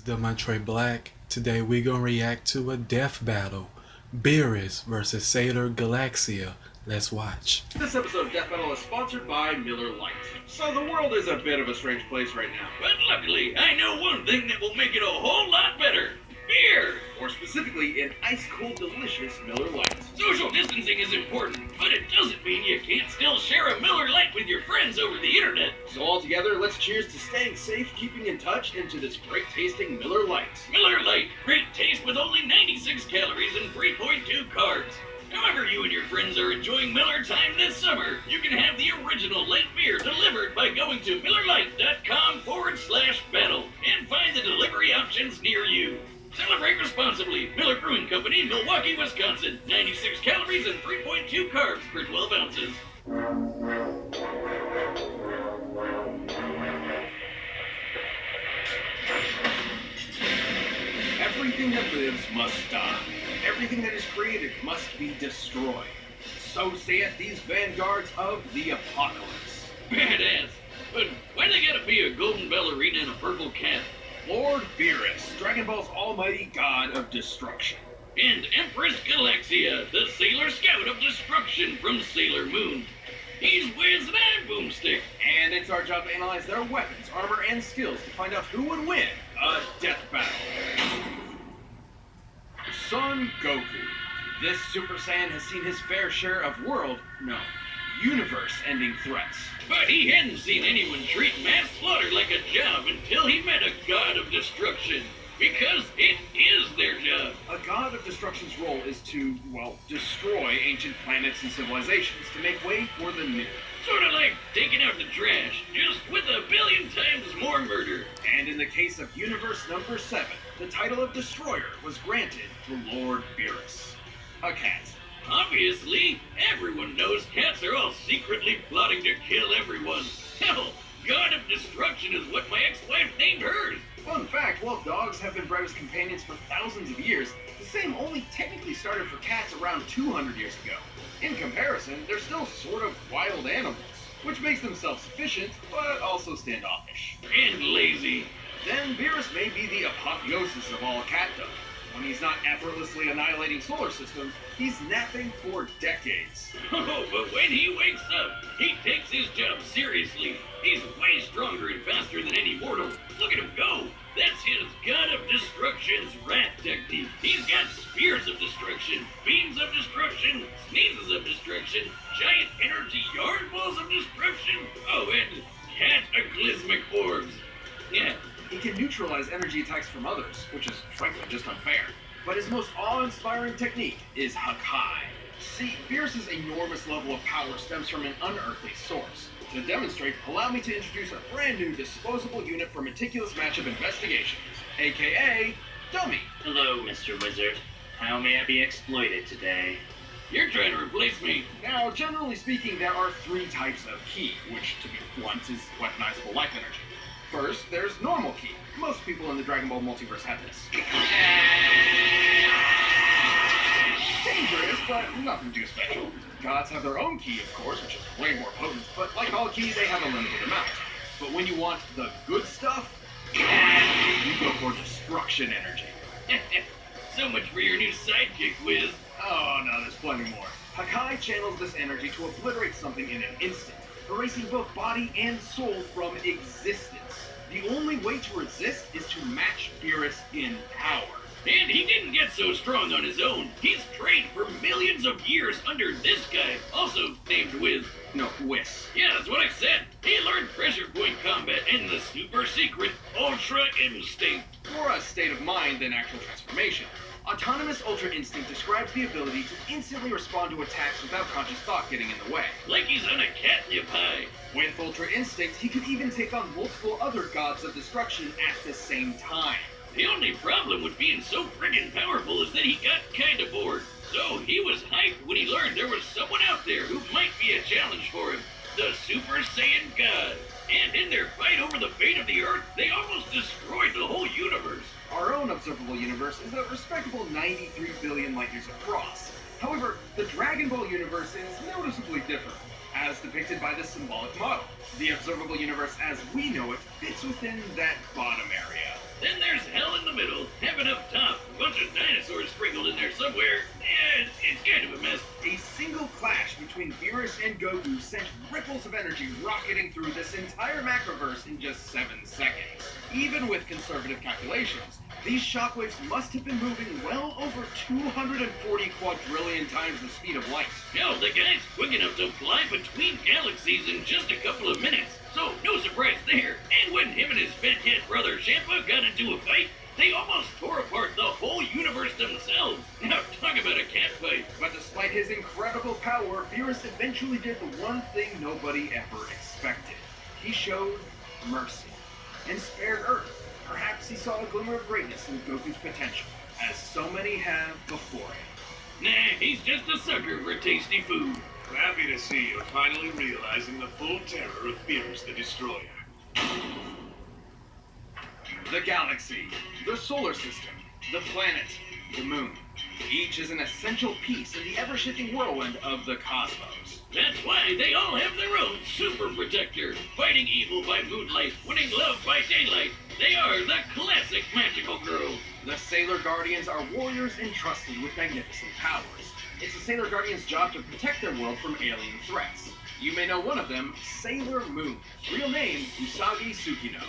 Demontre Black. Today we gonna react to a death battle. Beerus versus Sailor Galaxia. Let's watch. This episode of Death Battle is sponsored by Miller Lite. So the world is a bit of a strange place right now. But luckily, I know one thing that will make it a whole lot better. Beer! More specifically, an ice-cold delicious Miller Lite. Social distancing is important, but it doesn't mean you can't still share a Miller Lite with your friends over the internet. So all together, let's cheers to staying safe, keeping in touch, and to this great-tasting Miller Lite. Miller Lite, great taste with only 96 calories and 3.2 carbs. However you and your friends are enjoying Miller time this summer, you can have the original light beer delivered by going to MillerLite.com/battle and find the delivery options near you. Celebrate responsibly. Miller Brewing Company, Milwaukee, Wisconsin. 96 calories and 3.2 carbs per 12 ounces. Everything that lives must die. Everything that is created must be destroyed. So saith these vanguards of the apocalypse. Badass. But why they gotta be a golden ballerina and a purple cat? Lord Beerus, Dragon Ball's almighty god of destruction. And Empress Galaxia, the Sailor Scout of Destruction from Sailor Moon. He's Wiz and I'm Boomstick. And it's our job to analyze their weapons, armor, and skills to find out who would win a death battle. Son Goku. This Super Saiyan has seen his fair share of universe-ending threats. But he hadn't seen anyone treat mass slaughter like a job until he met a god of destruction. Because it is their job. A god of destruction's role is to, destroy ancient planets and civilizations to make way for the new. Sort of like taking out the trash, just with a billion times more murder. And in the case of Universe number 7, the title of Destroyer was granted to Lord Beerus, a cat. Obviously, everyone knows cats are all secretly plotting to kill everyone. Hell, God of Destruction is what my ex-wife named hers. Fun fact, while dogs have been bred as companions for thousands of years, the same only technically started for cats around 200 years ago. In comparison, they're still sort of wild animals, which makes them self-sufficient, but also standoffish. And lazy. Then Beerus may be the apotheosis of all catdom. When he's not effortlessly annihilating solar systems, he's napping for decades. Oh, but when he wakes up, he takes his job seriously. He's way stronger and faster than any mortal. Look at him go. That's his God of Destruction's rat technique. He's got spears of destruction, beams of destruction, sneezes of destruction, giant energy yard balls of destruction. Oh, and cataclysmic orbs. Yeah. He can neutralize energy attacks from others, which is frankly just unfair. But his most awe-inspiring technique is Hakai. See, Beerus' enormous level of power stems from an unearthly source. To demonstrate, allow me to introduce a brand new disposable unit for meticulous matchup investigations, aka Dummy. Hello, Mr. Wizard. How may I be exploited today? You're trying to replace me. Now, generally speaking, there are 3 types of ki, which, to be blunt, is weaponizable life energy. First, there's normal ki. Most people in the Dragon Ball multiverse have this. Dangerous, but nothing too special. Gods have their own ki, of course, which is way more potent, but like all ki, they have a limited amount. But when you want the good stuff, you go for destruction energy. So much for your new sidekick, Wiz. Oh no, there's plenty more. Hakai channels this energy to obliterate something in an instant, erasing both body and soul from existence. The only way to resist is to match Beerus in power. And he didn't get so strong on his own. He's trained for millions of years under this guy, also named Wiz. No, Whis. Yeah, that's what I said. He learned pressure point combat and the super secret Ultra Instinct. More a state of mind than actual transformation. Autonomous Ultra Instinct describes the ability to instantly respond to attacks without conscious thought getting in the way. Like he's on a catnip high. With Ultra Instinct, he could even take on multiple other gods of destruction at the same time. The only problem with being so friggin' powerful is that he got kinda bored. So he was hyped when he learned there was someone out there who might be a challenge for him. The Super Saiyan God. And in their fight over the fate of the Earth, they almost destroyed the whole universe. Our own observable universe is a respectable 93 billion light years across. However, the Dragon Ball universe is noticeably different, as depicted by this symbolic model. The observable universe as we know it fits within that bottom area. Then there's hell and have enough top. A bunch of dinosaurs sprinkled in there somewhere. Yeah, it's kind of a mess. A single clash between Beerus and Goku sent ripples of energy rocketing through this entire macroverse in just 7 seconds. Even with conservative calculations, these shockwaves must have been moving well over 240 quadrillion times the speed of light. Hell, the guy's quick enough to fly between galaxies in just a couple of minutes. So, no surprise there. And when him and his fat cat brother Champa got into a fight, they almost tore apart the whole universe themselves. Now, talk about a cat fight. But despite his incredible power, Beerus eventually did the one thing nobody ever expected. He showed mercy and spared Earth. Perhaps he saw a glimmer of greatness in Goku's potential, as so many have before him. Nah, he's just a sucker for tasty food. Happy to see you finally realizing the full terror of Beerus the Destroyer. The galaxy, the solar system, the planet, the moon. Each is an essential piece in the ever-shifting whirlwind of the cosmos. That's why they all have their own super protector. Fighting evil by moonlight, winning love by daylight. They are the classic magical girls. The Sailor Guardians are warriors entrusted with magnificent powers. It's the Sailor Guardians' job to protect their world from alien threats. You may know one of them, Sailor Moon. Real name, Usagi Tsukino.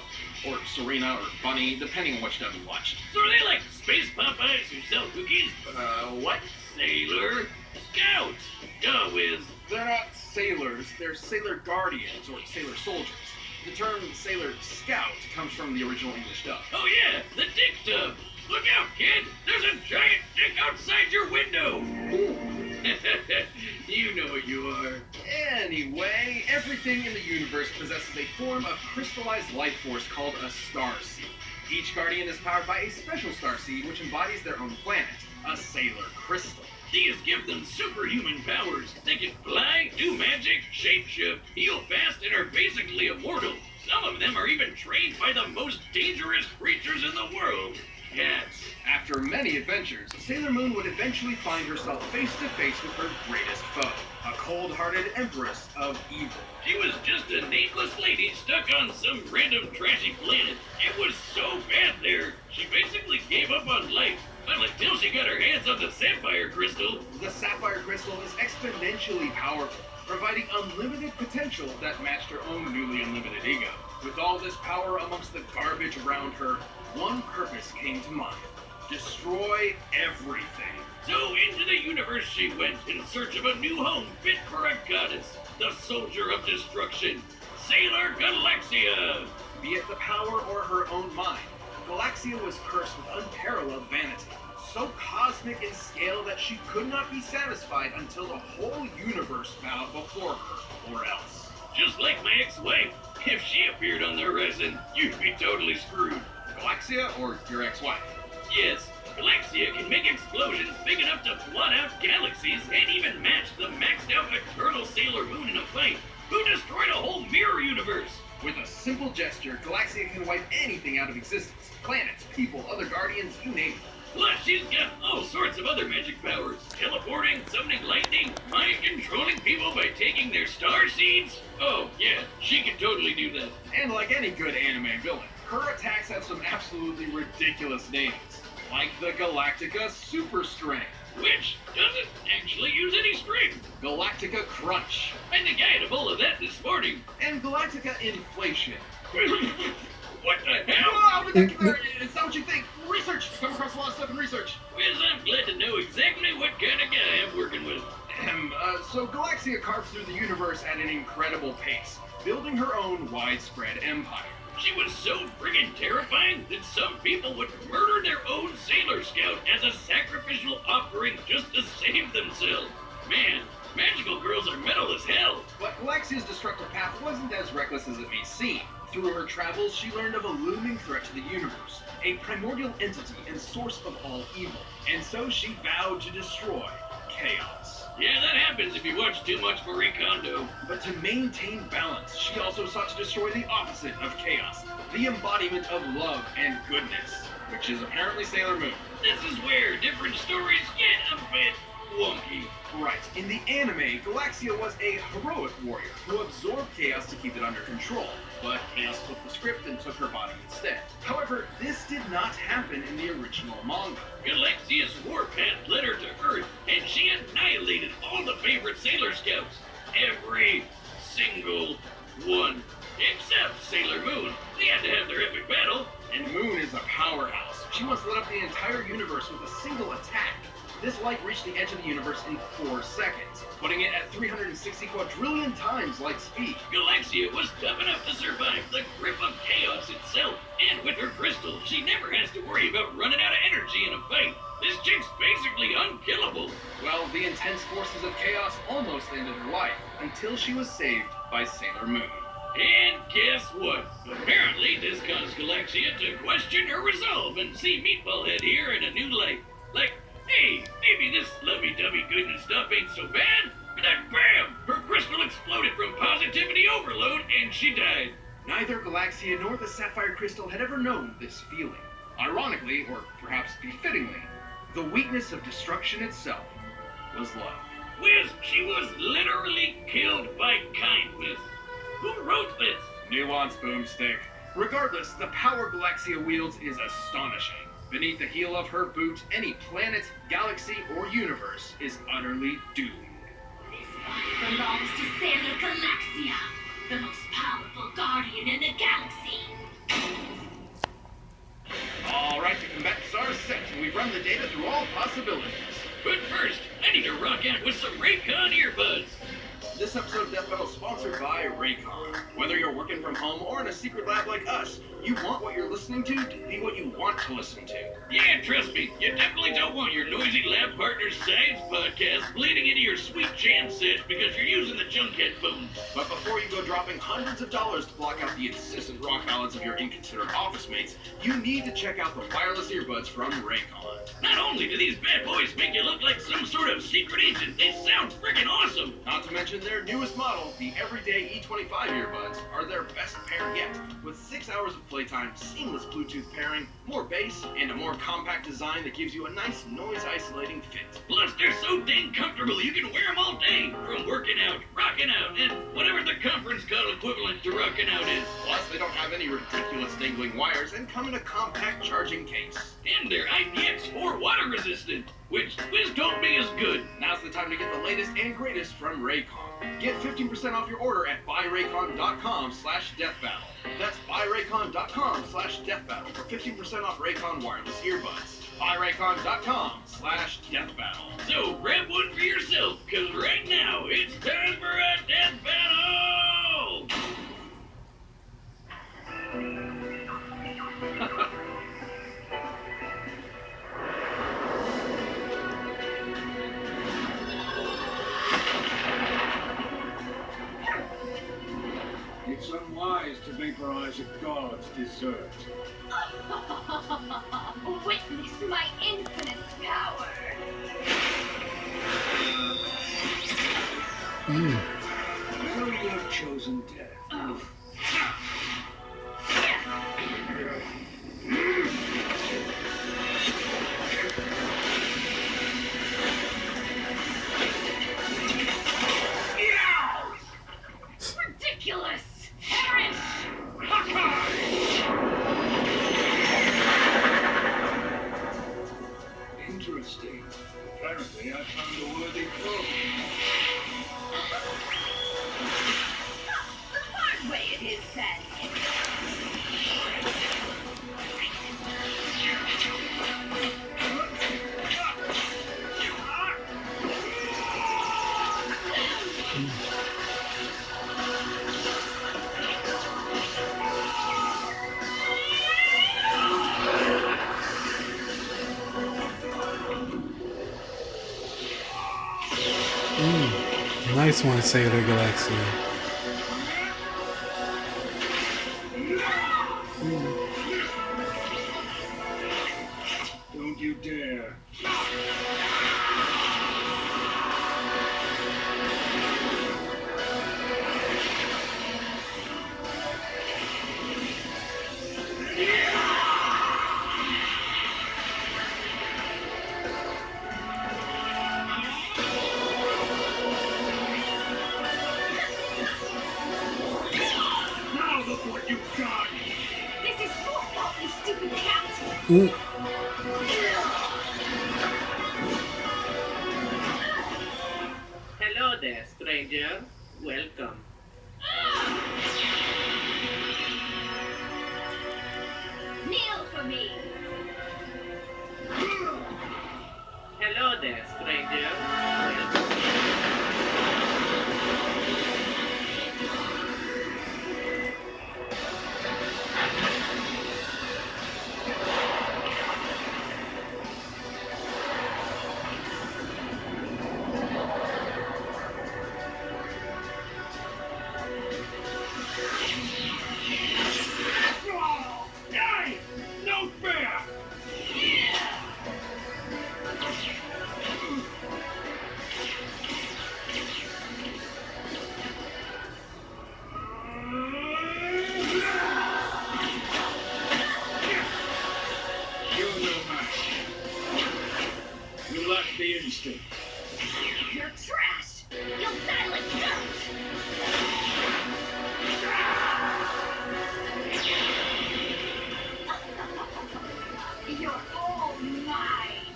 Or Serena, or Bunny, depending on which dub you watched. So are they like space Popeyes who sell cookies? What? Sailor Scouts. Duh, whiz. They're not sailors, they're Sailor Guardians, or Sailor Soldiers. The term Sailor Scout comes from the original English dub. Oh yeah, the dick tub. Look out, kid! There's a giant dick outside your window! You know what you are. Anyway, everything in the universe possesses a form of crystallized life force called a star seed. Each Guardian is powered by a special star seed which embodies their own planet, a Sailor Crystal. These give them superhuman powers. They can fly, do magic, shapeshift, heal fast, and are basically immortal. Some of them are even trained by the most dangerous creatures in the world. Cats. After many adventures, Sailor Moon would eventually find herself face to face with her greatest foe, a cold-hearted empress of evil. She was just a nameless lady stuck on some random trashy planet. It was so bad there, she basically gave up on life. Well, until she got her hands on the sapphire crystal. The sapphire crystal is exponentially powerful, providing unlimited potential that matched her own newly unlimited ego. With all this power amongst the garbage around her, one purpose came to mind: destroy everything. So into the universe she went in search of a new home fit for a goddess, the soldier of destruction, Sailor Galaxia. Be it the power or her own mind, Galaxia was cursed with unparalleled vanity, so cosmic in scale that she could not be satisfied until the whole universe bowed before her, or else. Just like my ex-wife. If she appeared on the horizon, you'd be totally screwed. Galaxia or your ex-wife? Yes, Galaxia can make explosions big enough to blot out galaxies and even match the maxed-out Eternal Sailor Moon in a fight, who destroyed a whole mirror universe. With a simple gesture, Galaxia can wipe anything out of existence. Planets, people, other guardians, you name it. Plus, she's got all sorts of other magic powers. Teleporting, summoning lightning, mind-controlling people by taking their star seeds. Oh, yeah, she can totally do that. And like any good anime villain, her attacks have some absolutely ridiculous names, like the Galactica Super String, Which doesn't actually use any string. Galactica Crunch, I think I had a bowl of that this morning. and Galactica Inflation. What the hell? Oh, it's not what you think. Research! Come across a lot of stuff in research. Whiz, I'm glad to know exactly what kind of guy I'm working with. So Galaxia carves through the universe at an incredible pace, building her own widespread empire. She was so friggin' terrifying that some people would murder their own Sailor Scout as a sacrificial offering just to save themselves. Man, magical girls are metal as hell. But Galaxia's destructive path wasn't as reckless as it may seem. Through her travels, she learned of a looming threat to the universe, a primordial entity and source of all evil. And so she vowed to destroy chaos. Yeah, that happens if you watch too much Marie Kondo. But to maintain balance, she also sought to destroy the opposite of chaos, the embodiment of love and goodness, which is apparently Sailor Moon. This is where different stories get a bit wonky. Right. In the anime, Galaxia was a heroic warrior who absorbed Chaos to keep it under control, but Chaos flipped the script and took her body instead. However, this did not happen in the original manga. Galaxia's warpath led her to Earth, and she annihilated all the favorite Sailor Scouts. Every single one. Except Sailor Moon. They had to have their epic battle. And Moon is a powerhouse. She once lit up the entire universe with a single attack. This light reached the edge of the universe in 4 seconds, putting it at 360 quadrillion times light speed. Galaxia was tough enough to survive the grip of Chaos itself. And with her crystal, she never has to worry about running out of energy in a fight. This chick's basically unkillable. Well, the intense forces of Chaos almost ended her life, until she was saved by Sailor Moon. And guess what? Apparently, this caused Galaxia to question her resolve and see Meatball Head here in a new light. Like, hey, maybe this lovey-dovey goodness stuff ain't so bad. And then bam! Her crystal exploded from positivity overload and she died. Neither Galaxia nor the Sapphire Crystal had ever known this feeling. Ironically, or perhaps befittingly, the weakness of destruction itself was love. Whiz, she was literally killed by kindness. Who wrote this? Nuance, Boomstick. Regardless, the power Galaxia wields is astonishing. Beneath the heel of her boot, any planet, galaxy, or universe is utterly doomed. This body belongs to Sailor Galaxia, the most powerful guardian in the galaxy. Alright, to combat Czar's set, we've run the data through all possibilities. But first, I need to rock out with some Raycon earbuds. This episode of Death Battle is sponsored by Raycon. Whether you're working from home or in a secret lab like us, you want what you're listening to be what you want to listen to. Yeah, trust me, you definitely don't want your noisy lab partner's science podcast bleeding into your sweet jam sets because you're using the junk headphones. But before you go dropping hundreds of dollars to block out the incessant rock ballads of your inconsiderate office mates, you need to check out the wireless earbuds from Raycon. Not only do these bad boys make you look like some sort of secret agent, they sound friggin' awesome. Not to mention their newest model, the Everyday E25 earbuds, are their best pair yet. With 6 hours of playtime, seamless Bluetooth pairing, more bass, and a more compact design that gives you a nice noise-isolating fit. Plus, they're so dang comfortable you can wear them all day. From working out, rocking out, and whatever the conference call equivalent to rocking out is. Plus, they don't have any ridiculous dangling wires and come in a compact charging case. And they're IPX4 water resistant, which Wiz told me is good. Now's the time to get the latest and greatest from Raycon. Get 15% off your order at buyraycon.com/deathbattle. That's buyraycon.com/deathbattle for 15% off Raycon wireless earbuds. buyraycon.com/deathbattle. So grab one for yourself, cause right now it's time for a death battle! It's unwise to vaporize a god's dessert. Witness my infinite power. Well, you have chosen death. Oh. Ridiculous! Perish! Interesting. Apparently, I found a worthy foe. The hard way it is, then. Nice one, Sailor Galaxia. Don't you dare. Ooh. Hello there, stranger. Welcome. Kneel for me. Hello there, stranger. Welcome. Die! No fair! You're no match. You lack the instinct. You're trash. You'll die like dirt. You're all mine.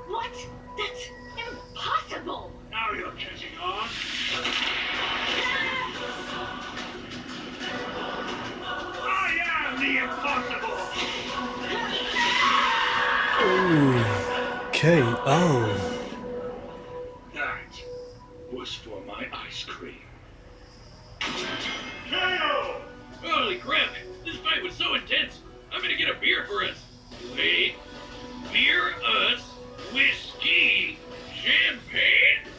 What? That's impossible. Now you're catching on. I am the impossible! Ooh. KO. That was for my ice cream. KO! Holy crap! This fight was so intense! I'm gonna get a beer for us! Wait. Beer, us, whiskey, champagne?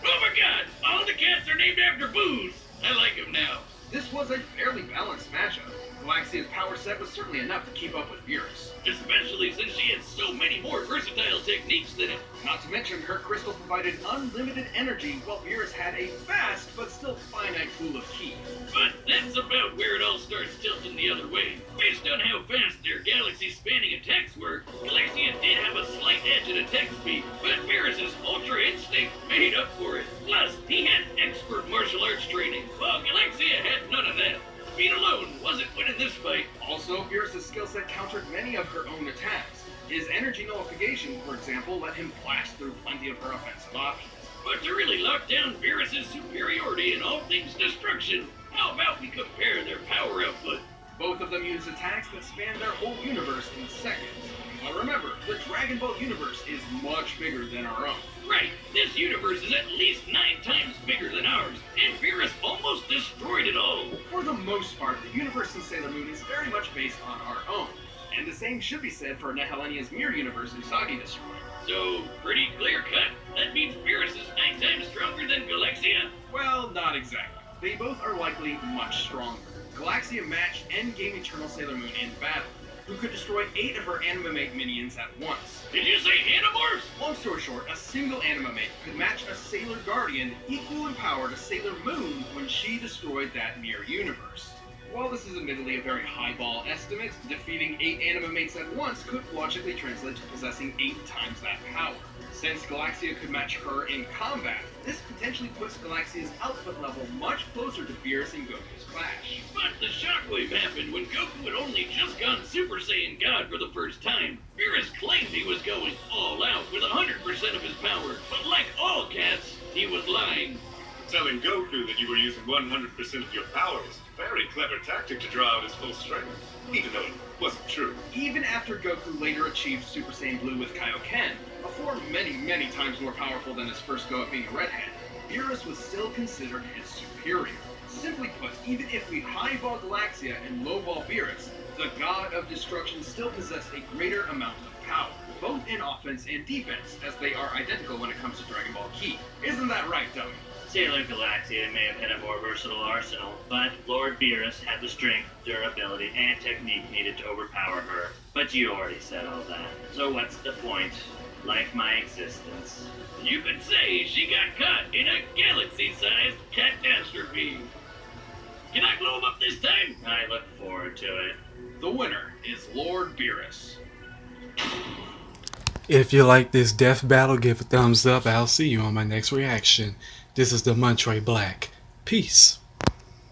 Oh my god! All the cats are named after booze! I like them now. This was a fairly balanced matchup. Galaxia's power set was certainly enough to keep up with Beerus. Especially since she has so many more versatile techniques than him. Not to mention, her crystal provided unlimited energy, while Beerus had a vast but still finite pool of ki. But that's about where it all starts tilting the other way. Based on how fast their galaxy-spanning attacks were, Galaxia did have a slight edge in attack speed, but Beerus's Ultra Instinct made up for it. Plus, he had expert martial arts training, while Galaxia had none of that. Speed alone wasn't winning this fight. Also, Beerus' skill set countered many of her own attacks. His energy nullification, for example, let him blast through plenty of her offensive options. But to really lock down Beerus' superiority in all things destruction, how about we compare their power output? Both of them use attacks that span their whole universe in seconds. But remember, the Dragon Ball universe is much bigger than our own. Right, this universe is at least 9 times bigger than ours, and Beerus almost destroyed it all. For the most part, the universe in Sailor Moon is very much based on our own. And the same should be said for Nehelenia's mirror universe Usagi destroyed. So, pretty clear cut. That means Beerus is 9 times stronger than Galaxia. Well, not exactly. They both are likely much stronger. Galaxia matched Endgame Eternal Sailor Moon in battle, who could destroy 8 of her Animamate minions at once. Did you say Animorphs? Long story short, a single Animamate could match a Sailor Guardian equal in power to Sailor Moon when she destroyed that mirror universe. While this is admittedly a very highball estimate, defeating 8 Animamates at once could logically translate to possessing 8 times that power. Since Galaxia could match her in combat, this potentially puts Galaxia's output level much closer to Beerus and Goku's clash. But the shockwave happened when Goku had only just gone Super Saiyan God for the first time. Beerus claimed he was going all out with 100% of his power, but like all cats, he was lying. Telling Goku that you were using 100% of your power was a very clever tactic to draw out his full strength, even though it wasn't true. Even after Goku later achieved Super Saiyan Blue with Kaioken, a form many times more powerful than his first go at being a redhead, Beerus was still considered his superior. Simply put, even if we highball Galaxia and lowball Beerus, the God of Destruction still possessed a greater amount of power, both in offense and defense, as they are identical when it comes to Dragon Ball Ki. Isn't that right, Dummy? Sailor Galaxia may have had a more versatile arsenal, but Lord Beerus had the strength, durability, and technique needed to overpower her. But you already said all that, so what's the point? Like my existence. You could say she got caught in a galaxy-sized catastrophe. Can I blow him up this time? I look forward to it. The winner is Lord Beerus. If you like this death battle, give a thumbs up. I'll see you on my next reaction. This is the Montre Black. Peace.